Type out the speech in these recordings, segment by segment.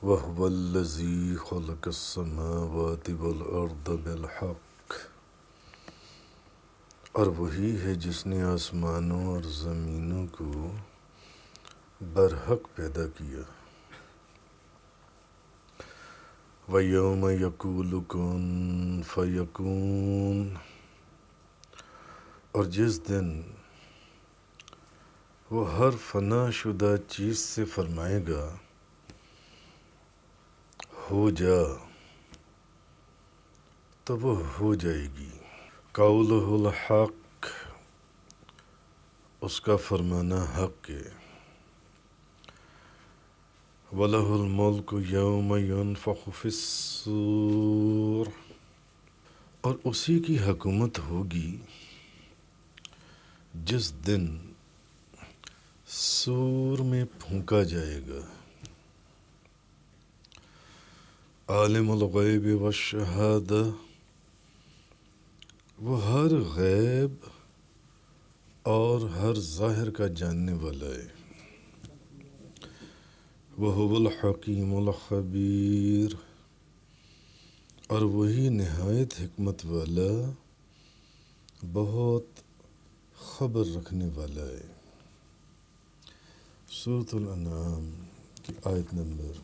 وَهُوَ الَّذِي خَلَقَ السَّمَاوَاتِ وَالْأَرْضَ بِالْحَقِّ، اور وہی ہے جس نے آسمانوں اور زمینوں کو برحق پیدا کیا۔ وَيَوْمَ يَقُولُ كُن فَيَكُونُ، اور جس دن وہ ہر فنا شدہ چیز سے فرمائے گا ہو جا، تو وہ ہو جائے گی۔ قولہ الحق، اس کا فرمانا حق ہے۔ وَلَهُ الْمُلْكُ يَوْمَ يُنفَخُ فِي الصُّورِ، اور اسی کی حکومت ہوگی جس دن صور میں پھونکا جائے گا۔ عالم الغیب والشہادہ، وہ ہر غیب اور ہر ظاہر کا جاننے والا ہے۔ وَهُوَ الْحَكِيمُ الْخَبِيرُ، اور وہی نہایت حکمت والا، بہت خبر رکھنے والا ہے۔ سورۃ الانعام کی آیت نمبر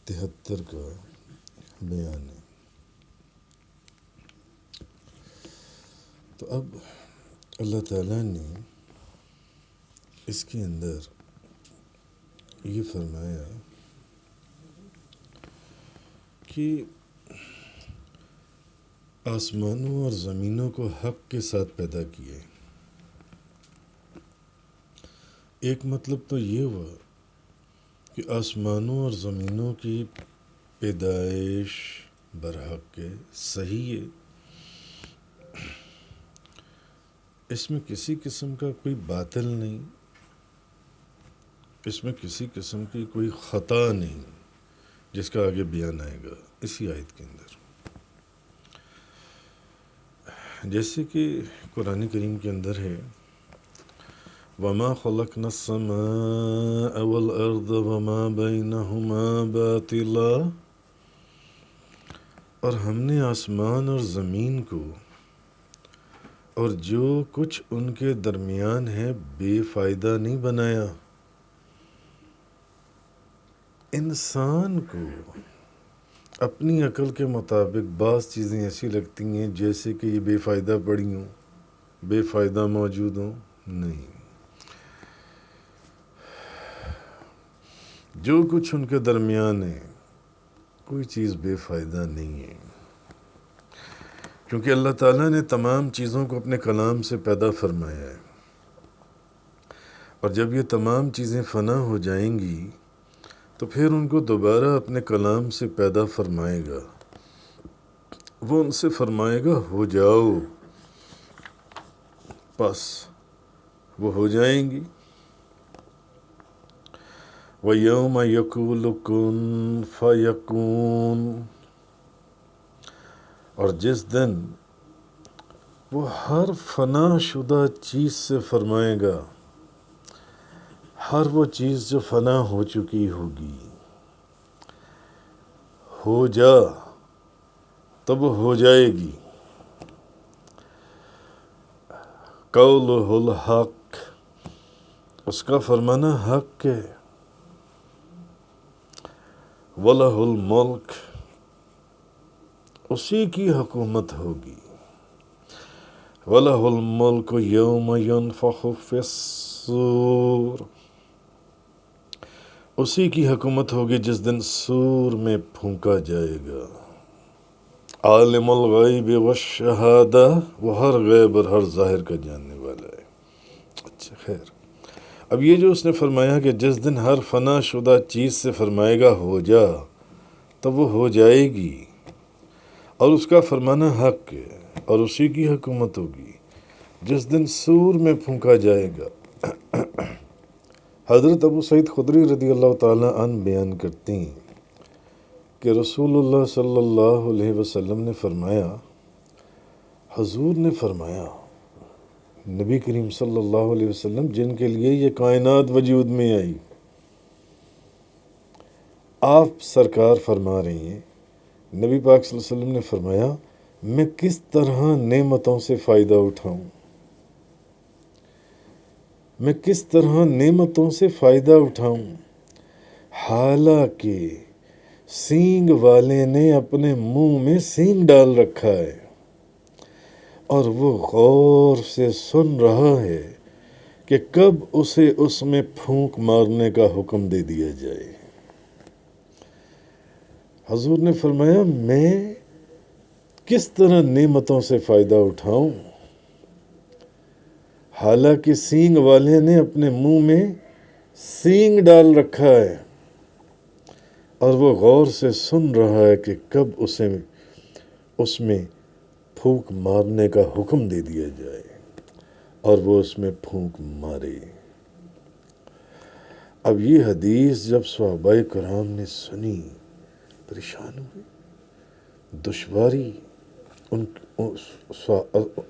73 کا بیان ہے۔ تو اب اللہ تعالیٰ نے اس کے اندر یہ فرمایا کہ آسمانوں اور زمینوں کو حق کے ساتھ پیدا کیے۔ ایک مطلب تو یہ ہوا کہ آسمانوں اور زمینوں کی پیدائش برحق ہے، صحیح ہے، اس میں کسی قسم کا کوئی باطل نہیں، اس میں کسی قسم کی کوئی خطا نہیں، جس کا آگے بیان آئے گا اسی آیت کے اندر۔ جیسے کہ قرآن کریم کے اندر ہے وَمَا خَلَقْنَا السَّمَاءَ وَالْأَرْضَ وَمَا بَيْنَهُمَا بَاطِلًا، اور ہم نے آسمان اور زمین کو اور جو کچھ ان کے درمیان ہے بے فائدہ نہیں بنایا۔ انسان کو اپنی عقل کے مطابق بعض چیزیں ایسی لگتی ہیں جیسے کہ یہ بے فائدہ پڑی ہوں، بے فائدہ موجود ہوں، نہیں، جو کچھ ان کے درمیان ہے کوئی چیز بے فائدہ نہیں ہے، کیونکہ اللہ تعالیٰ نے تمام چیزوں کو اپنے کلام سے پیدا فرمایا ہے، اور جب یہ تمام چیزیں فنا ہو جائیں گی تو پھر ان کو دوبارہ اپنے کلام سے پیدا فرمائے گا۔ وہ ان سے فرمائے گا ہو جاؤ، بس وہ ہو جائیں گی۔ وَيَوْمَ يَقُولُ كُن فَيَكُونُ، اور جس دن وہ ہر فنا شدہ چیز سے فرمائے گا، ہر وہ چیز جو فنا ہو چکی ہوگی، ہو جا، تب وہ ہو جائے گی۔ قولہ الحق، اس کا فرمانا حق ہے۔ وَلَهُ الْمُلْكُ، اسی کی حکومت ہوگی۔ وَلَهُ الْمُلْكُ يَوْمَ يُنفَخُ فِي الصُّورِ، اسی کی حکومت ہوگی جس دن صور میں پھونکا جائے گا۔ عالم الغیب والشہادہ، وہ ہر غیب اور ہر ظاہر کا جاننے والا ہے۔ اچھا خیر، اب یہ جو اس نے فرمایا کہ جس دن ہر فنا شدہ چیز سے فرمائے گا ہو جا، تب وہ ہو جائے گی، اور اس کا فرمانا حق ہے، اور اسی کی حکومت ہوگی جس دن صور میں پھونکا جائے گا۔ حضرت ابو سعید خدری رضی اللہ تعالیٰ عنہ بیان کرتے ہیں کہ رسول اللہ صلی اللہ علیہ وسلم نے فرمایا، حضور نے فرمایا، نبی کریم صلی اللہ علیہ وسلم جن کے لیے یہ کائنات وجود میں آئی، آپ سرکار فرما رہی ہیں، نبی پاک صلی اللہ علیہ وسلم نے فرمایا میں کس طرح نعمتوں سے فائدہ اٹھاؤں، میں کس طرح نعمتوں سے فائدہ اٹھاؤں، حالانکہ سینگ والے نے اپنے منہ میں سینگ ڈال رکھا ہے اور وہ غور سے سن رہا ہے کہ کب اسے اس میں پھونک مارنے کا حکم دے دیا جائے۔ حضور نے فرمایا میں کس طرح نعمتوں سے فائدہ اٹھاؤں، حالانکہ سینگ والے نے اپنے منہ میں سینگ ڈال رکھا ہے اور وہ غور سے سن رہا ہے کہ کب اسے اس میں پھونک مارنے کا حکم دے دیا جائے اور وہ اس میں پھونک مارے۔ اب یہ حدیث جب صحابہ کرام نے سنی پریشان ہوئے، دشواری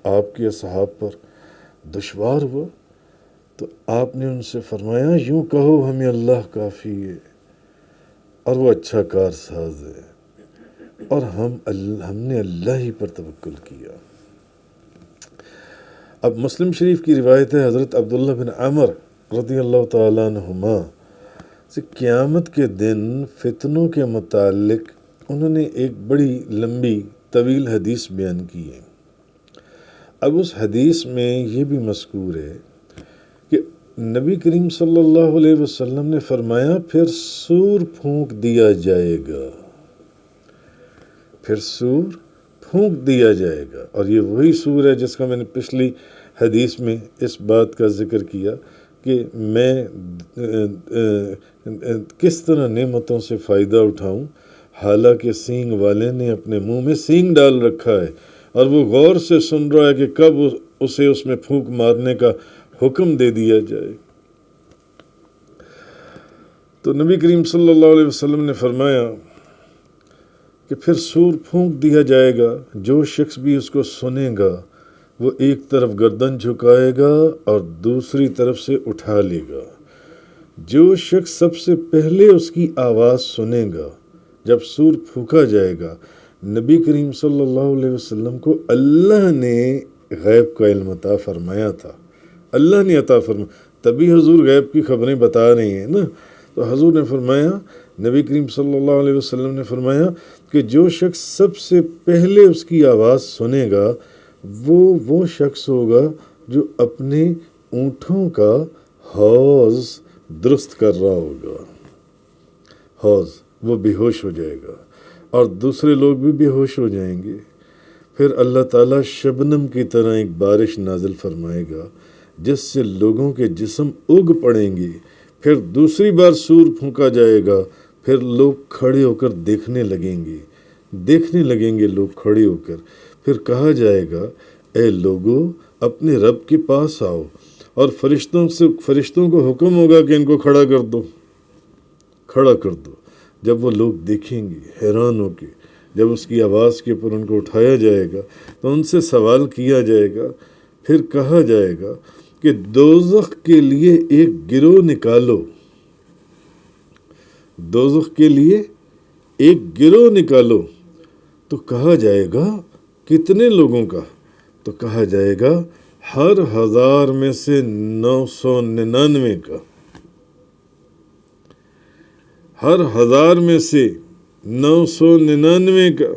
آپ کے اصحاب پر دشوار ہوا، تو آپ نے ان سے فرمایا یوں کہو ہمیں اللہ کافی ہے اور وہ اچھا کار ساز ہے اور ہم نے اللہ ہی پر توکل کیا۔ اب مسلم شریف کی روایت ہے حضرت عبداللہ بن عمر رضی اللہ تعالیٰ عنہما سے قیامت کے دن فتنوں کے متعلق انہوں نے ایک بڑی لمبی طویل حدیث بیان کی ہے۔ اب اس حدیث میں یہ بھی مذکور ہے کہ نبی کریم صلی اللہ علیہ وسلم نے فرمایا پھر سور پھونک دیا جائے گا، پھر سور پھونک دیا جائے گا، اور یہ وہی سور ہے جس کا میں نے پچھلی حدیث میں اس بات کا ذکر کیا کہ میں کس طرح نعمتوں سے فائدہ اٹھاؤں، حالانکہ سینگ والے نے اپنے منہ میں سینگ ڈال رکھا ہے اور وہ غور سے سن رہا ہے کہ کب اسے اس میں پھونک مارنے کا حکم دے دیا جائے۔ تو نبی کریم صلی اللہ علیہ وسلم نے فرمایا کہ پھر سور پھونک دیا جائے گا، جو شخص بھی اس کو سنے گا وہ ایک طرف گردن جھکائے گا اور دوسری طرف سے اٹھا لے گا۔ جو شخص سب سے پہلے اس کی آواز سنے گا جب سور پھونکا جائے گا، نبی کریم صلی اللہ علیہ وسلم کو اللہ نے غیب کا علم عطا فرمایا تھا، اللہ نے عطا فرمایا، تبھی حضور غیب کی خبریں بتا رہی ہیں نا۔ تو حضور نے فرمایا، نبی کریم صلی اللہ علیہ وسلم نے فرمایا کہ جو شخص سب سے پہلے اس کی آواز سنے گا وہ شخص ہوگا جو اپنے اونٹوں کا حوض درست کر رہا ہوگا، حوض، وہ بے ہوش ہو جائے گا اور دوسرے لوگ بھی بے ہوش ہو جائیں گے۔ پھر اللہ تعالیٰ شبنم کی طرح ایک بارش نازل فرمائے گا جس سے لوگوں کے جسم اگ پڑیں گے۔ پھر دوسری بار سور پھونکا جائے گا، پھر لوگ کھڑے ہو کر دیکھنے لگیں گے لوگ کھڑے ہو کر۔ پھر کہا جائے گا اے لوگو اپنے رب کے پاس آؤ، اور فرشتوں کو حکم ہوگا کہ ان کو کھڑا کر دو۔ جب وہ لوگ دیکھیں گے حیران ہو کے، جب اس کی آواز کے اوپر ان کو اٹھایا جائے گا تو ان سے سوال کیا جائے گا، پھر کہا جائے گا کہ دوزخ کے لیے ایک گروہ نکالو، دوزخ کے لیے ایک گروہ نکالو۔ تو کہا جائے گا کتنے لوگوں کا؟ تو کہا جائے گا ہر 1000 میں سے 999 کا، ہر 1000 میں سے 999 کا۔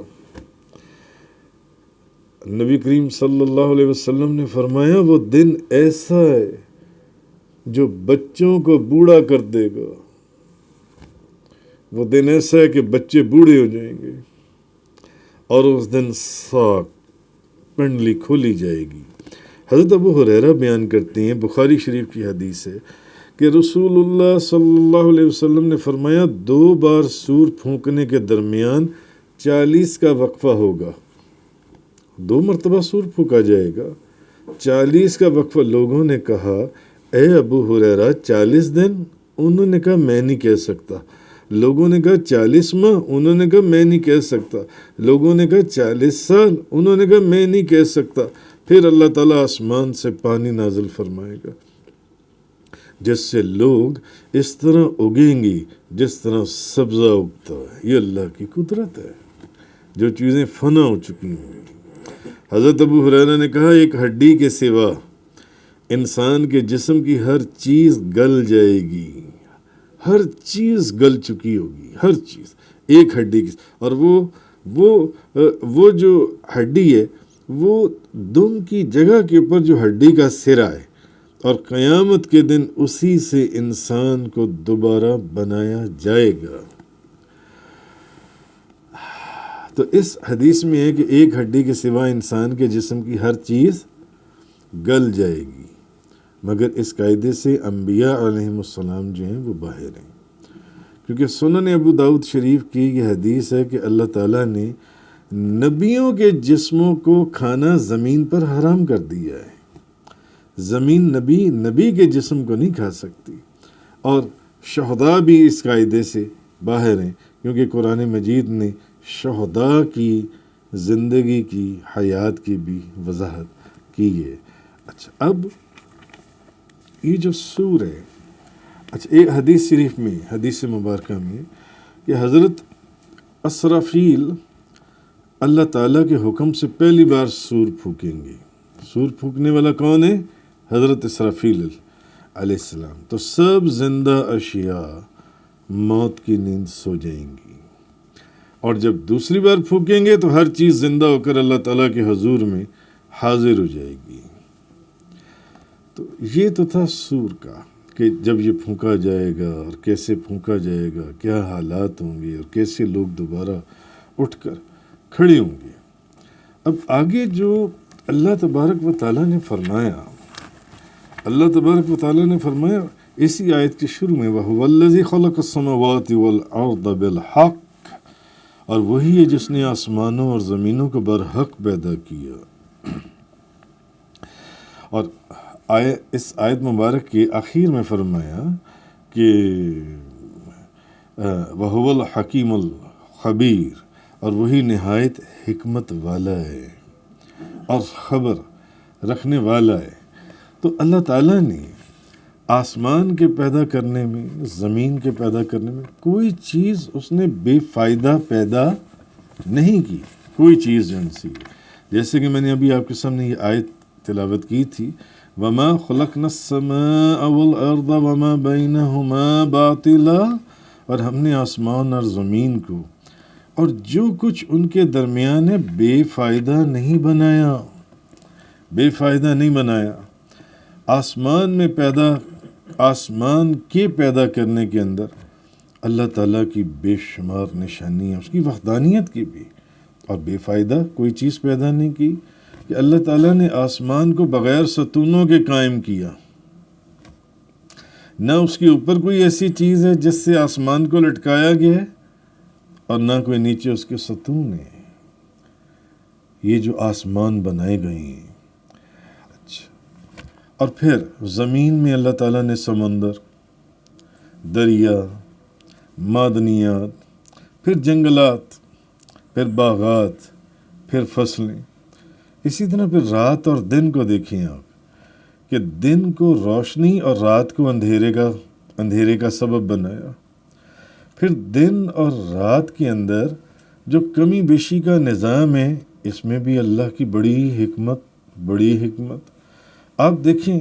نبی کریم صلی اللہ علیہ وسلم نے فرمایا وہ دن ایسا ہے جو بچوں کو بوڑھا کر دے گا، وہ دن ایسا ہے کہ بچے بوڑھے ہو جائیں گے، اور اس دن ساق پنڈلی کھولی جائے گی۔ حضرت ابو ہریرہ بیان کرتے ہیں، بخاری شریف کی حدیث ہے کہ رسول اللہ صلی اللہ علیہ وسلم نے فرمایا 2 بار سور پھونکنے کے درمیان 40 کا وقفہ ہوگا، 2 مرتبہ سور پھونکا جائے گا، 40 کا وقفہ۔ لوگوں نے کہا اے ابو ہریرہ 40 دن؟ انہوں نے کہا میں نہیں کہہ سکتا۔ لوگوں نے کہا 40 ماہ؟ انہوں نے کہا میں نہیں کہہ سکتا۔ لوگوں نے کہا 40 سال؟ انہوں نے کہا میں نہیں کہہ سکتا۔ پھر اللہ تعالیٰ آسمان سے پانی نازل فرمائے گا، جس سے لوگ اس طرح اگیں گی جس طرح سبزہ اگتا ہے۔ یہ اللہ کی قدرت ہے، جو چیزیں فنا ہو چکی ہیں۔ حضرت ابو ہریرہ نے کہا ایک ہڈی کے سوا انسان کے جسم کی ہر چیز گل جائے گی، ہر چیز گل چکی ہوگی، ہر چیز ایک ہڈی کی۔ اور وہ جو ہڈی ہے وہ دم کی جگہ کے اوپر جو ہڈی کا سرا ہے، اور قیامت کے دن اسی سے انسان کو دوبارہ بنایا جائے گا۔ تو اس حدیث میں ہے کہ ایک ہڈی کے سوا انسان کے جسم کی ہر چیز گل جائے گی، مگر اس قاعدے سے انبیاء علیہم السلام جو ہیں وہ باہر ہیں، کیونکہ سنن ابو داؤد شریف کی یہ حدیث ہے کہ اللہ تعالیٰ نے نبیوں کے جسموں کو کھانا زمین پر حرام کر دیا ہے۔ زمین نبی کے جسم کو نہیں کھا سکتی، اور شہداء بھی اس قاعدے سے باہر ہیں، کیونکہ قرآن مجید نے شہداء کی زندگی کی، حیات کی بھی وضاحت کی ہے۔ اچھا، اب یہ جو سور ہے، اچھا ایک حدیث شریف میں، حدیث مبارکہ میں، کہ حضرت اسرافیل اللہ تعالیٰ کے حکم سے پہلی بار سور پھونکیں گے۔ سور پھونکنے والا کون ہے؟ حضرت اسرافیل علیہ السلام۔ تو سب زندہ اشیاء موت کی نیند سو جائیں گی، اور جب دوسری بار پھونکیں گے تو ہر چیز زندہ ہو کر اللہ تعالیٰ کے حضور میں حاضر ہو جائے گی۔ تو یہ تو تھا سور کا، کہ جب یہ پھونکا جائے گا اور کیسے پھونکا جائے گا، کیا حالات ہوں گے، اور کیسے لوگ دوبارہ اٹھ کر کھڑے ہوں گے۔ اب آگے جو اللہ تبارک و تعالیٰ نے فرمایا، اللہ تبارک و تعالیٰ نے فرمایا اسی آیت کے شروع میں، وَهُوَ الَّذِي خَلَقَ السَّمَاوَاتِ وَالْأَرْضَ بِالْحَقِّ، اور وہی ہے جس نے آسمانوں اور زمینوں کو برحق پیدا کیا۔ اور اس آیت مبارک کے آخر میں فرمایا کہ وَهُوَ الْحَكِيمُ الْخَبِيرُ، اور وہی نہایت حکمت والا ہے اور خبر رکھنے والا ہے۔ تو اللہ تعالیٰ نے آسمان کے پیدا کرنے میں، زمین کے پیدا کرنے میں کوئی چیز اس نے بے فائدہ پیدا نہیں کی، کوئی چیز جنسی۔ جیسے کہ میں نے ابھی آپ کے سامنے یہ آیت تلاوت کی تھی، وَمَا خَلَقْنَا السَّمَاءَ وَالْأَرْضَ وَمَا بَيْنَهُمَا بَاطِلًا، اور ہم نے آسمان اور زمین کو اور جو کچھ ان کے درمیان ہے بے فائدہ نہیں بنایا، بے فائدہ نہیں بنایا۔ آسمان کے پیدا کرنے کے اندر اللہ تعالیٰ کی بے شمار نشانیاں، اس کی وحدانیت کی بھی، اور بے فائدہ کوئی چیز پیدا نہیں کی، کہ اللہ تعالیٰ نے آسمان کو بغیر ستونوں کے قائم کیا، نہ اس کے اوپر کوئی ایسی چیز ہے جس سے آسمان کو لٹکایا گیا ہے، اور نہ کوئی نیچے اس کے ستون ہیں۔ یہ جو آسمان بنائے گئے ہیں، اور پھر زمین میں اللہ تعالیٰ نے سمندر، دریا، معدنیات، پھر جنگلات، پھر باغات، پھر فصلیں، اسی طرح پھر رات اور دن کو دیکھیں آپ، کہ دن کو روشنی اور رات کو اندھیرے کا سبب بنایا۔ پھر دن اور رات کے اندر جو کمی بیشی کا نظام ہے، اس میں بھی اللہ کی بڑی حکمت۔ آپ دیکھیں،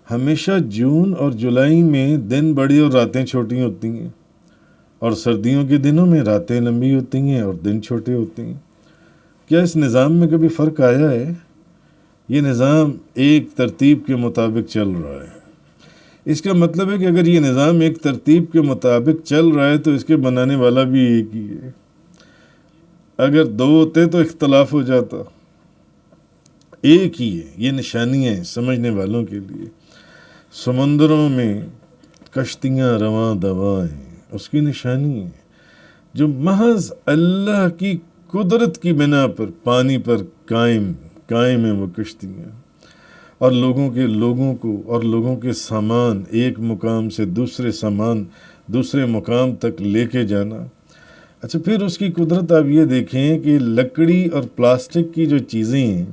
ہمیشہ جون اور جولائی میں دن بڑی اور راتیں چھوٹی ہوتی ہیں، اور سردیوں کے دنوں میں راتیں لمبی ہوتی ہیں اور دن چھوٹے ہوتے ہیں۔ کیا اس نظام میں کبھی فرق آیا ہے؟ یہ نظام ایک ترتیب کے مطابق چل رہا ہے۔ اس کا مطلب ہے کہ اگر یہ نظام ایک ترتیب کے مطابق چل رہا ہے تو اس کے بنانے والا بھی ایک ہی ہے۔ اگر دو ہوتے تو اختلاف ہو جاتا، ایک ہی ہے۔ یہ نشانیاں ہیں سمجھنے والوں کے لیے۔ سمندروں میں کشتیاں رواں دواں ہیں، اس کی نشانی ہے، جو محض اللہ کی قدرت کی بنا پر پانی پر قائم ہیں وہ کشتیاں، اور لوگوں کے سامان ایک مقام سے دوسرے مقام تک لے کے جانا۔ اچھا، پھر اس کی قدرت آپ یہ دیکھیں کہ لکڑی اور پلاسٹک کی جو چیزیں ہیں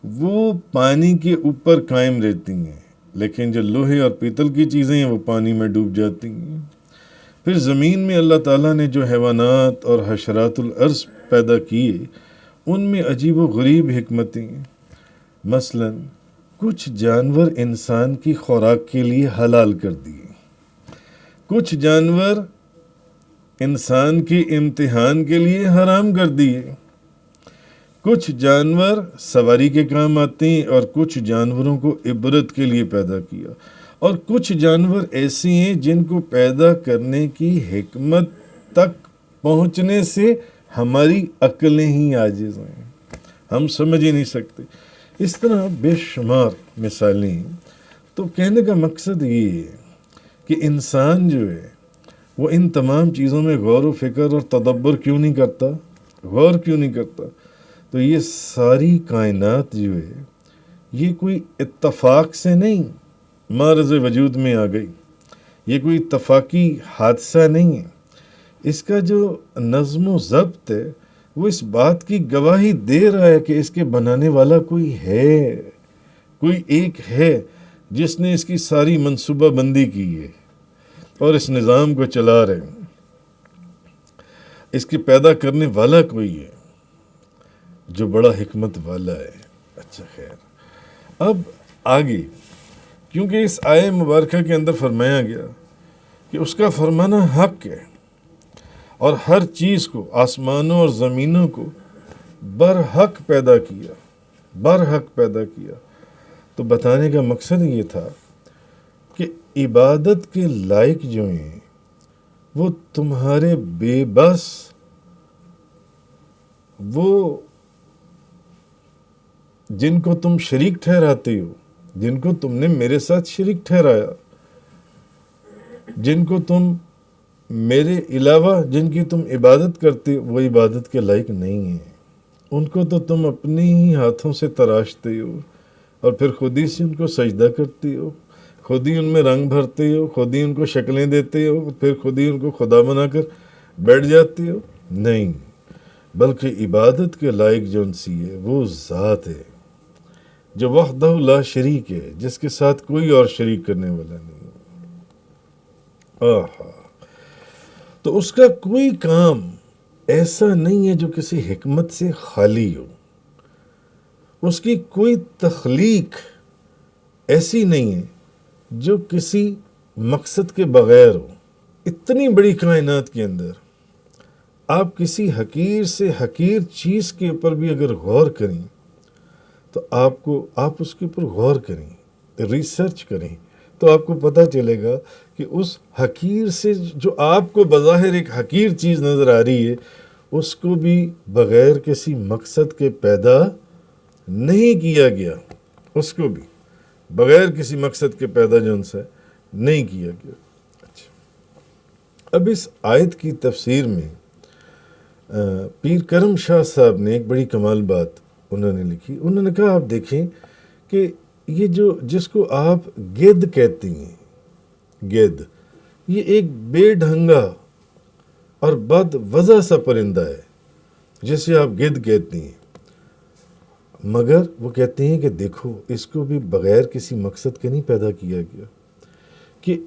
وہ پانی کے اوپر قائم رہتی ہیں، لیکن جو لوہے اور پیتل کی چیزیں ہیں وہ پانی میں ڈوب جاتی ہیں۔ پھر زمین میں اللہ تعالیٰ نے جو حیوانات اور حشرات الارض پیدا کیے ان میں عجیب و غریب حکمتیں ہیں۔ مثلاً کچھ جانور انسان کی خوراک کے لیے حلال کر دیے، کچھ جانور انسان کے امتحان کے لیے حرام کر دیے، کچھ جانور سواری کے کام آتے ہیں اور کچھ جانوروں کو عبرت کے لیے پیدا کیا، اور کچھ جانور ایسے ہیں جن کو پیدا کرنے کی حکمت تک پہنچنے سے ہماری عقلیں ہی عاجز ہیں، ہم سمجھ ہی نہیں سکتے۔ اس طرح بے شمار مثالیں ہیں۔ تو کہنے کا مقصد یہ ہے کہ انسان جو ہے وہ ان تمام چیزوں میں غور و فکر اور تدبر کیوں نہیں کرتا، غور کیوں نہیں کرتا؟ تو یہ ساری کائنات جو ہے یہ کوئی اتفاق سے نہیں معرض وجود میں آ گئی، یہ کوئی اتفاقی حادثہ نہیں ہے۔ اس کا جو نظم و ضبط ہے وہ اس بات کی گواہی دے رہا ہے کہ اس کے بنانے والا کوئی ہے، کوئی ایک ہے جس نے اس کی ساری منصوبہ بندی کی ہے اور اس نظام کو چلا رہے ہیں۔ اس کے پیدا کرنے والا کوئی ہے جو بڑا حکمت والا ہے۔ اچھا خیر، اب آگے کیونکہ اس آیہ مبارکہ کے اندر فرمایا گیا کہ اس کا فرمانا حق ہے اور ہر چیز کو، آسمانوں اور زمینوں کو برحق پیدا کیا، برحق پیدا کیا، تو بتانے کا مقصد یہ تھا کہ عبادت کے لائق جو ہیں وہ تمہارے بے بس، وہ جن کو تم شریک ٹھہراتے ہو، جن کو تم نے میرے ساتھ شریک ٹھہرایا، جن کو تم میرے علاوہ جن کی تم عبادت کرتے ہو، وہ عبادت کے لائق نہیں ہیں۔ ان کو تو تم اپنے ہی ہاتھوں سے تراشتے ہو اور پھر خود ہی سے ان کو سجدہ کرتے ہو، خود ہی ان میں رنگ بھرتے ہو، خود ہی ان کو شکلیں دیتے ہو، پھر خود ہی ان کو خدا بنا کر بیٹھ جاتے ہو۔ نہیں، بلکہ عبادت کے لائق جون سی ہے وہ ذات ہے جو وحدہ لا شریک ہے، جس کے ساتھ کوئی اور شریک کرنے والا نہیں۔ آہا، تو اس کا کوئی کام ایسا نہیں ہے جو کسی حکمت سے خالی ہو، اس کی کوئی تخلیق ایسی نہیں ہے جو کسی مقصد کے بغیر ہو۔ اتنی بڑی کائنات کے اندر آپ کسی حقیر سے حقیر چیز کے اوپر بھی اگر غور کریں تو آپ اس کے اوپر غور کریں، ریسرچ کریں، تو آپ کو پتہ چلے گا کہ اس حقیر سے جو آپ کو بظاہر ایک حقیر چیز نظر آ رہی ہے، اس کو بھی بغیر کسی مقصد کے پیدا نہیں کیا گیا، اس کو بھی بغیر کسی مقصد کے پیدا جو ان سے نہیں کیا گیا۔ اچھا، اب اس آیت کی تفسیر میں پیر کرم شاہ صاحب نے ایک بڑی کمال بات انہوں نے لکھی۔ انہوں نے کہا، آپ دیکھیں کہ یہ جس کو آپ گدھ کہتے ہیں، گدھ، یہ ایک بے ڈھنگا اور بد وضع سا پرندہ ہے جسے آپ گدھ کہتے ہیں، مگر وہ کہتے ہیں کہ دیکھو اس کو بھی بغیر کسی مقصد کے نہیں پیدا کیا گیا، کہ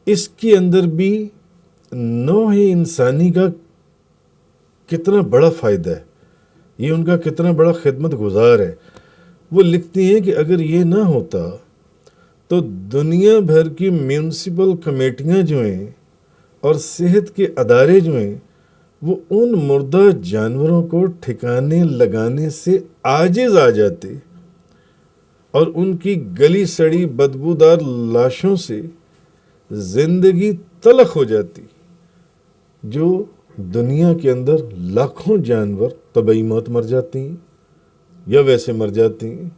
اس کے اندر بھی نوع انسانی کا کتنا بڑا فائدہ ہے، یہ ان کا کتنا بڑا خدمت گزار ہے۔ وہ لکھتے ہیں کہ اگر یہ نہ ہوتا تو دنیا بھر کی میونسپل کمیٹیاں جو ہیں اور صحت کے ادارے جو ہیں وہ ان مردہ جانوروں کو ٹھکانے لگانے سے عاجز آ جاتے اور ان کی گلی سڑی بدبودار لاشوں سے زندگی تلخ ہو جاتی، جو دنیا کے اندر لاکھوں جانور طبعی موت مر جاتے ہیں یا ویسے مر جاتے ہیں۔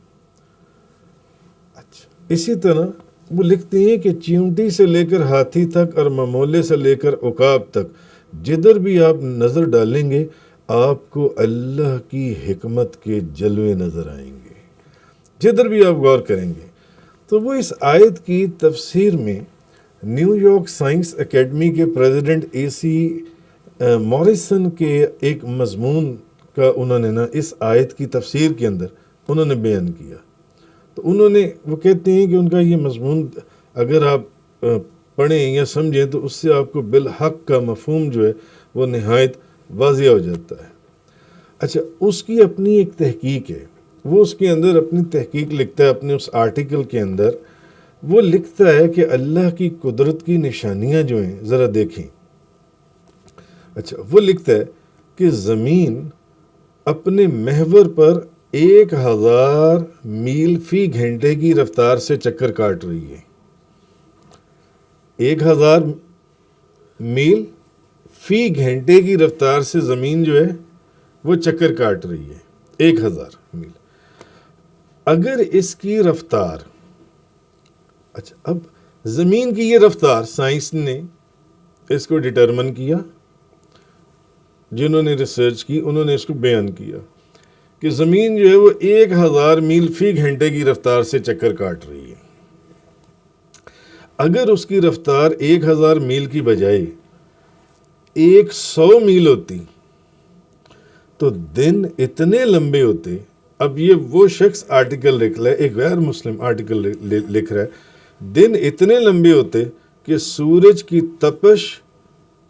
اچھا، اسی طرح وہ لکھتے ہیں کہ چیونٹی سے لے کر ہاتھی تک اور ممولے سے لے کر عقاب تک جدھر بھی آپ نظر ڈالیں گے آپ کو اللہ کی حکمت کے جلوے نظر آئیں گے، جدھر بھی آپ غور کریں گے۔ تو وہ اس آیت کی تفسیر میں نیو یارک سائنس اکیڈمی کے پریزیڈنٹ اے سی موریسن کے ایک مضمون کا انہوں نے اس آیت کی تفسیر کے اندر انہوں نے بیان کیا۔ تو انہوں نے وہ کہتے ہیں کہ ان کا یہ مضمون اگر آپ پڑھیں یا سمجھیں تو اس سے آپ کو بالحق کا مفہوم جو ہے وہ نہایت واضح ہو جاتا ہے۔ اچھا، اس کی اپنی ایک تحقیق ہے، وہ اس کے اندر اپنی تحقیق لکھتا ہے، اپنے اس آرٹیکل کے اندر وہ لکھتا ہے کہ اللہ کی قدرت کی نشانیاں جو ہیں ذرا دیکھیں۔ اچھا، وہ لکھتا ہے کہ زمین اپنے محور پر 1000 میل فی گھنٹے کی رفتار سے چکر کاٹ رہی ہے۔ 1000 میل فی گھنٹے کی رفتار سے زمین جو ہے وہ چکر کاٹ رہی ہے، 1000 میل۔ اگر اس کی رفتار، اچھا اب زمین کی یہ رفتار سائنس نے اس کو ڈٹرمن کیا، جنہوں نے ریسرچ کی انہوں نے اس کو بیان کیا کہ زمین جو ہے وہ 1000 میل فی گھنٹے کی رفتار سے چکر کاٹ رہی ہے۔ اگر اس کی رفتار 1000 میل کی بجائے 100 میل ہوتی تو دن اتنے لمبے ہوتے۔ اب یہ وہ شخص آرٹیکل لکھ رہا ہے، ایک غیر مسلم آرٹیکل لکھ رہا ہے، دن اتنے لمبے ہوتے کہ سورج کی تپش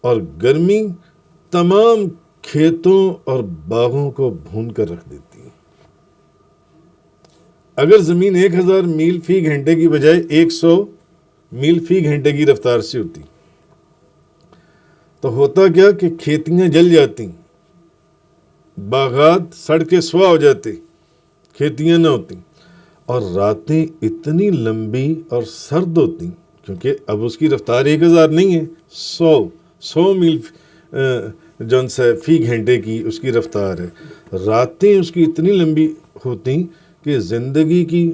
اور گرمی تمام کھیتوں اور باغوں کو بھون کر رکھ دیتی ہے۔ اگر زمین 1000 میل فی گھنٹے کی بجائے 100 میل فی گھنٹے کی رفتار سے ہوتی تو ہوتا کیا کہ کھیتیاں جل جاتی، باغات سڑ کے سوا ہو جاتے، کھیتیاں نہ ہوتی، اور راتیں اتنی لمبی اور سرد ہوتی کیونکہ اب اس کی رفتار 1000 نہیں ہے، 100 میل جون سا فی گھنٹے کی اس کی رفتار ہے۔ راتیں اس کی اتنی لمبی ہوتی کہ زندگی کی،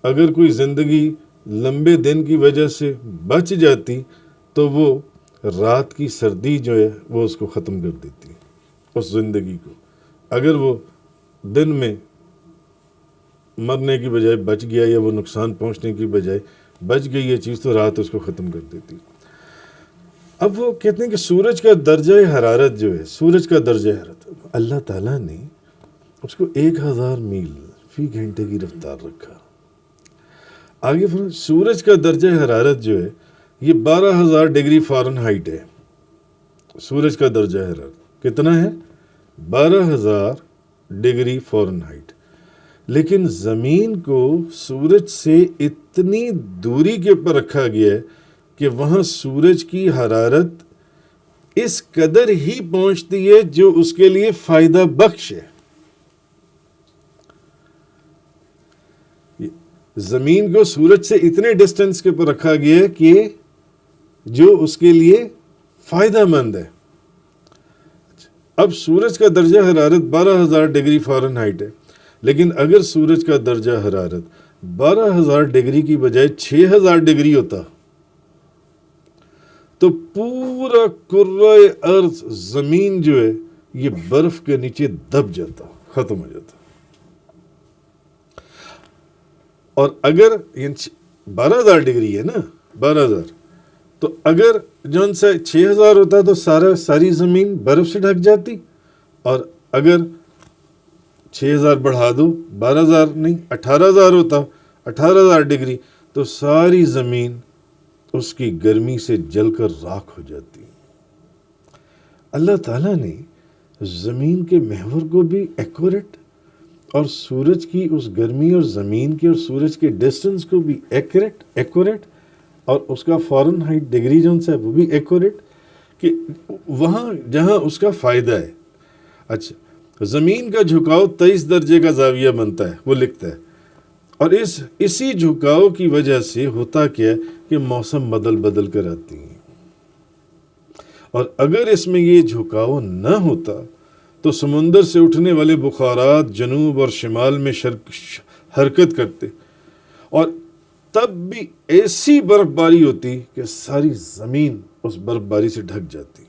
اگر کوئی زندگی لمبے دن کی وجہ سے بچ جاتی تو وہ رات کی سردی جو ہے وہ اس کو ختم کر دیتی، اس زندگی کو۔ اگر وہ دن میں مرنے کی بجائے بچ گیا یا وہ نقصان پہنچنے کی بجائے بچ گئی یہ چیز تو رات اس کو ختم کر دیتی۔ اب وہ کہتے ہیں کہ سورج کا درجہ حرارت جو ہے، سورج کا درجہ حرارت اللہ تعالیٰ نے اس کو 1000 میل فی گھنٹے کی رفتار رکھا۔ آگے پھر سورج کا درجہ حرارت جو ہے یہ 12000 ڈگری فارن ہائٹ ہے۔ سورج کا درجہ حرارت کتنا ہے؟ 12000 ڈگری فارن ہائٹ۔ لیکن زمین کو سورج سے اتنی دوری کے اوپر رکھا گیا ہے کہ وہاں سورج کی حرارت اس قدر ہی پہنچتی ہے جو اس کے لیے فائدہ بخش ہے۔ زمین کو سورج سے اتنے ڈسٹنس کے اوپر رکھا گیا ہے کہ جو اس کے لیے فائدہ مند ہے۔ اب سورج کا درجہ حرارت 12000 ڈگری فارن ہائٹ ہے، لیکن اگر سورج کا درجہ حرارت 12000 ڈگری کی بجائے 6000 ڈگری ہوتا تو پورا کرۂ ارض زمین جو ہے یہ برف کے نیچے دب جاتا، ختم ہو جاتا۔ اور اگر 12000 ڈگری ہے نا، 12000، تو اگر جون سے 6000 ہوتا تو ساری زمین برف سے ڈھک جاتی، اور اگر 6000 بڑھا دو، 12000 نہیں 18000 ہوتا، 18000 ڈگری، تو ساری زمین اس کی گرمی سے جل کر راکھ ہو جاتی۔ اللہ تعالیٰ نے زمین کے محور کو بھی ایکوریٹ اور سورج کی اس گرمی اور زمین کے اور سورج کے ڈسٹنس کو بھی ایکوریٹ اور اس کا فارن ہائٹ ڈگری جو ہے وہ بھی ایکوریٹ، کہ وہاں جہاں اس کا فائدہ ہے۔ اچھا، زمین کا جھکاؤ 23 درجے کا زاویہ بنتا ہے، وہ لکھتا ہے، اور اسی جھکاؤ کی وجہ سے ہوتا کیا ہے کہ موسم بدل کر آتی ہیں، اور اگر اس میں یہ جھکاؤ نہ ہوتا تو سمندر سے اٹھنے والے بخارات جنوب اور شمال میں حرکت کرتے، اور تب بھی ایسی برف باری ہوتی کہ ساری زمین اس برف باری سے ڈھک جاتی۔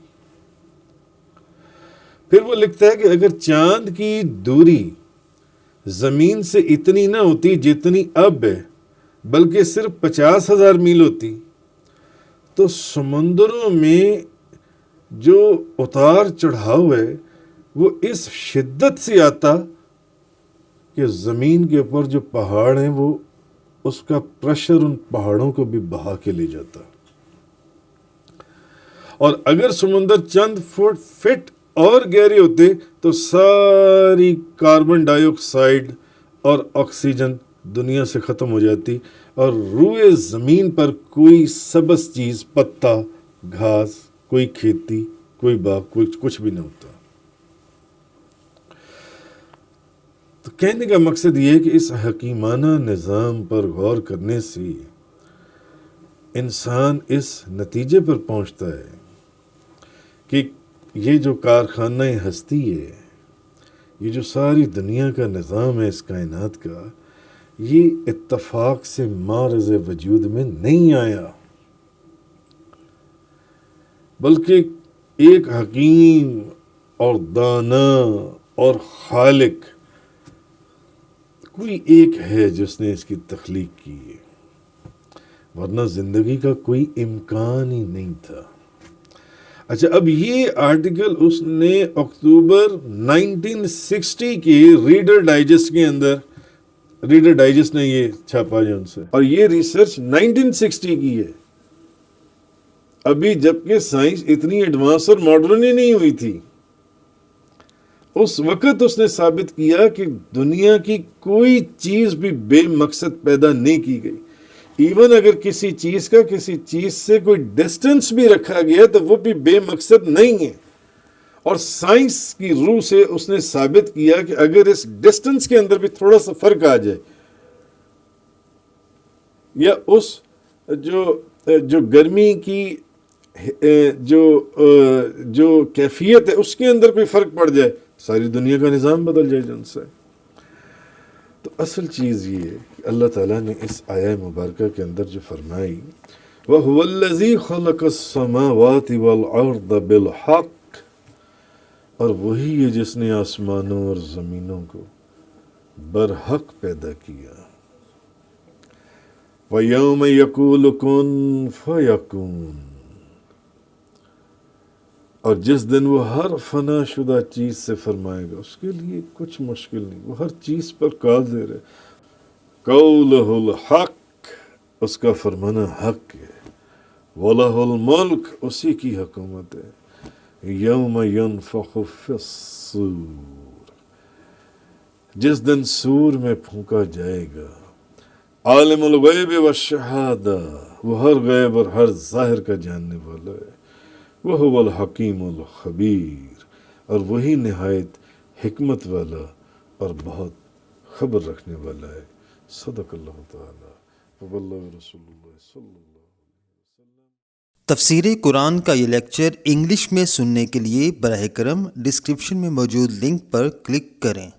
پھر وہ لکھتا ہے کہ اگر چاند کی دوری زمین سے اتنی نہ ہوتی جتنی اب ہے، بلکہ صرف 50,000 میل ہوتی، تو سمندروں میں جو اتار چڑھاؤ ہے وہ اس شدت سے آتا کہ زمین کے اوپر جو پہاڑ ہیں وہ اس کا پریشر ان پہاڑوں کو بھی بہا کے لے جاتا. اور اگر سمندر چند فٹ اور گہرے ہوتے تو ساری کاربن ڈائی آکسائڈ اور آکسیجن دنیا سے ختم ہو جاتی اور روئے زمین پر کوئی سبز چیز، پتا، گھاس، کوئی کھیتی، کوئی باغ، کوئی کچھ بھی نہ ہوتا. تو کہنے کا مقصد یہ ہے کہ اس حکیمانہ نظام پر غور کرنے سے انسان اس نتیجے پر پہنچتا ہے کہ یہ جو کارخانہ ہستی ہے، یہ جو ساری دنیا کا نظام ہے اس کائنات کا، یہ اتفاق سے معرض وجود میں نہیں آیا، بلکہ ایک حکیم اور دانا اور خالق کوئی ایک ہے جس نے اس کی تخلیق کی ہے، ورنہ زندگی کا کوئی امکان ہی نہیں تھا. اچھا، اب یہ آرٹیکل اس نے اکتوبر 1960 کی ریڈر ڈائجسٹ کے اندر، ریڈر ڈائجسٹ نے یہ چھاپا ہے ان سے، اور یہ ریسرچ 1960 کی ہے، ابھی جبکہ سائنس اتنی ایڈوانس اور ماڈرن ہی نہیں ہوئی تھی. اس وقت اس نے ثابت کیا کہ دنیا کی کوئی چیز بھی بے مقصد پیدا نہیں کی گئی. ایون اگر کسی چیز کا کسی چیز سے کوئی ڈسٹنس بھی رکھا گیا تو وہ بھی بے مقصد نہیں ہے. اور سائنس کی روح سے اس نے ثابت کیا کہ اگر اس ڈسٹنس کے اندر بھی تھوڑا سا فرق آ جائے، یا اس جو گرمی کی جو کیفیت ہے اس کے اندر کوئی فرق پڑ جائے، ساری دنیا کا نظام بدل جائے جن سے. تو اصل چیز یہ ہے کہ اللہ تعالیٰ نے اس آیہ مبارکہ کے اندر جو فرمائی، وَهُوَ الَّذِي خَلَقَ السَّمَاوَاتِ وَالْأَرْضَ بِالْحَقِّ، اور وہی ہے جس نے آسمانوں اور زمینوں کو برحق پیدا کیا. وَيَوْمَ يَقُولُ كُن فَيَكُونُ، اور جس دن وہ ہر فنا شدہ چیز سے فرمائے گا، اس کے لیے کچھ مشکل نہیں، وہ ہر چیز پر قادر ہے. قولہ الحق، اس کا فرمانا حق ہے. وَلَهُ الْمُلْكُ، اسی کی حکومت ہے. یوم ينفخ فی الصور، جس دن سور میں پھونکا جائے گا. عالم الغیب والشہادہ، وہ ہر غیب اور ہر ظاہر کا جاننے والا ہے. وَهُوَ الْحَكِيمُ الْخَبِيرُ، اور وہی نہایت حکمت والا اور بہت خبر رکھنے والا ہے. صدق اللہ تعالی وبلغ رسول اللہ صلی اللہ علیہ وسلم. تفسیر قرآن کا یہ لیکچر انگلش میں سننے کے لیے براہ کرم ڈسکرپشن میں موجود لنک پر کلک کریں.